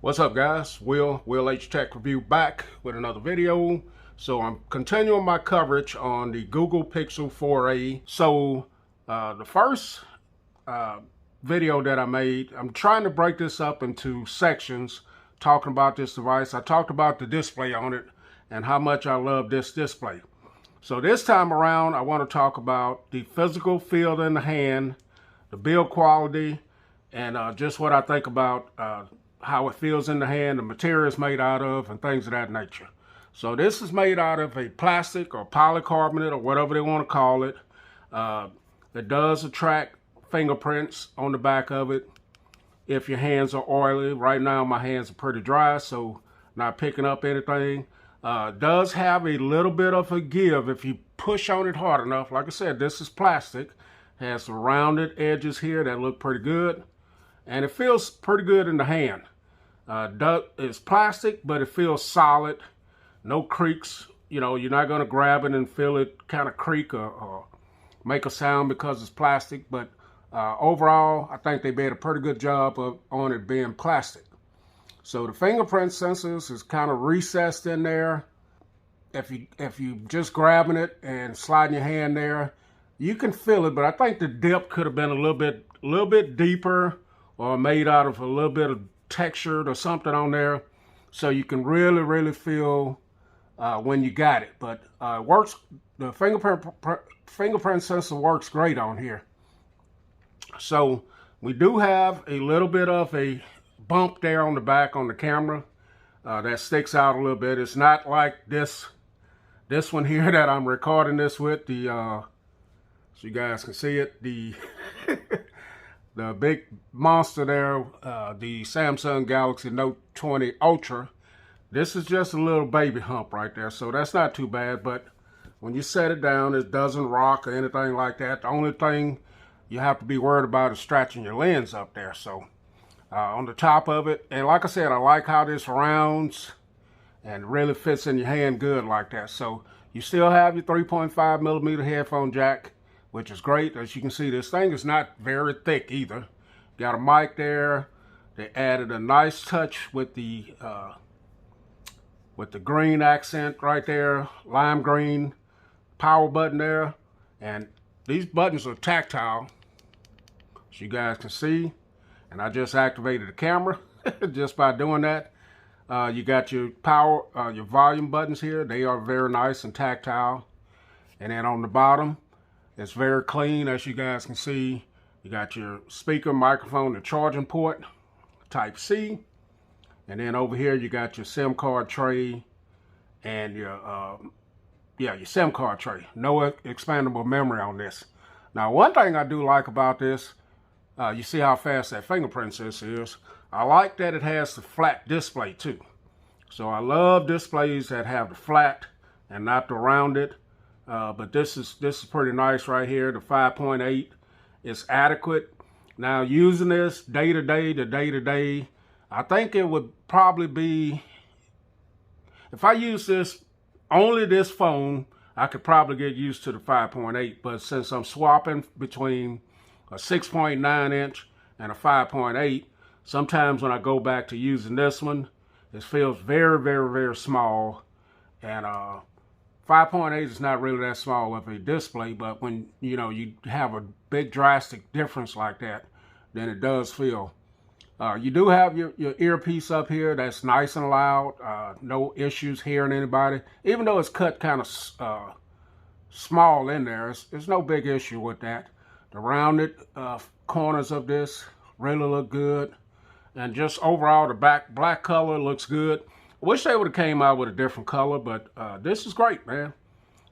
What's up, guys? Will H Tech Review back with another video. So I'm continuing my coverage on the Google Pixel 4a. So the first video that I made, I'm trying to break this up into sections talking about this device. I talked about the display on it and how much I love this display. So this time around, I want to talk about the physical feel in the hand, the build quality, and just what I think about how it feels in the hand, the material it's made out of, and things of that nature. So this is made out of a plastic or polycarbonate or whatever they want to call it. It does attract fingerprints on the back of it if your hands are oily. Right now my hands are pretty dry, so not picking up anything. Does have a little bit of a give if you push on it hard enough. Like I said, this is plastic. Has some rounded edges here that look pretty good. And it feels pretty good in the hand. It's plastic, but it feels solid. No creaks. You know, you're not going to grab it and feel it kind of creak or make a sound because it's plastic. But overall, I think they made a pretty good job on it being plastic. So the fingerprint sensors is kind of recessed in there. If you just grabbing it and sliding your hand there, you can feel it. But I think the dip could have been a little bit deeper, or made out of a little bit of textured or something on there, so you can really feel when you got it. But it works. The fingerprint sensor works great on here. So we do have a little bit of a bump there on the back on the camera that sticks out a little bit. It's not like this one here that I'm recording this with, the so you guys can see it, the the big monster there, the Samsung Galaxy Note 20 Ultra. This is just a little baby hump right there, so that's not too bad. But when you set it down, it doesn't rock or anything like that. The only thing you have to be worried about is stretching your lens up there. So on the top of it, and like I said, I like how this rounds and really fits in your hand good like that. So you still have your 3.5 millimeter headphone jack, which is great. As you can see, this thing is not very thick either. Got a mic there. They added a nice touch with the green accent right there, lime green power button there. And these buttons are tactile, as you guys can see. And I just activated the camera just by doing that. You got your power, your volume buttons here. They are very nice and tactile. And then on the bottom, it's very clean, as you guys can see. You got your speaker, microphone, the charging port, Type C. And then over here, you got your SIM card tray and your SIM card tray. No expandable memory on this. Now, one thing I do like about this, you see how fast that fingerprint sensor is. I like that it has the flat display too. So I love displays that have the flat and not the rounded. But this is pretty nice right here. The 5.8 is adequate. Now, using this day to day, I think it would probably be, if I use this, only this phone, I could probably get used to the 5.8. But since I'm swapping between a 6.9 inch and a 5.8, sometimes when I go back to using this one, it feels very small. And 5.8 is not really that small of a display, but when you have a big drastic difference like that, then it does feel. You do have your earpiece up here that's nice and loud. No issues hearing anybody, even though it's cut kind of small in there. There's no big issue with that. The rounded corners of this really look good, and just overall the black color looks good. Wish they would have came out with a different color, but this is great, man.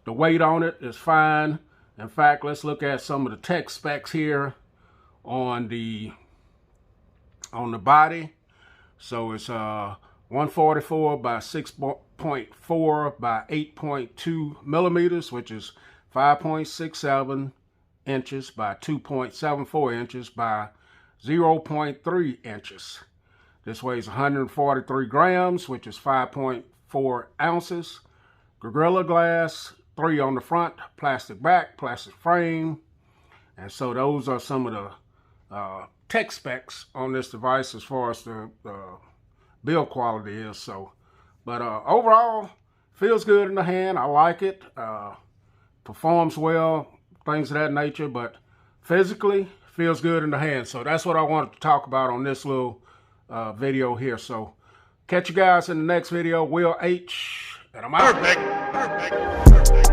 The weight on it is fine. In fact, let's look at some of the tech specs here on the body. So it's 144 by 6.4 by 8.2 millimeters, which is 5.67 inches by 2.74 inches by 0.3 inches. This weighs 143 grams, which is 5.4 ounces. Gorilla Glass, 3 on the front, plastic back, plastic frame. And so those are some of the tech specs on this device as far as the build quality is. So, but overall, feels good in the hand. I like it. Performs well, things of that nature. But physically, feels good in the hand. So that's what I wanted to talk about on this little video here. So catch you guys in the next video. Will H, and I'm out. Perfect.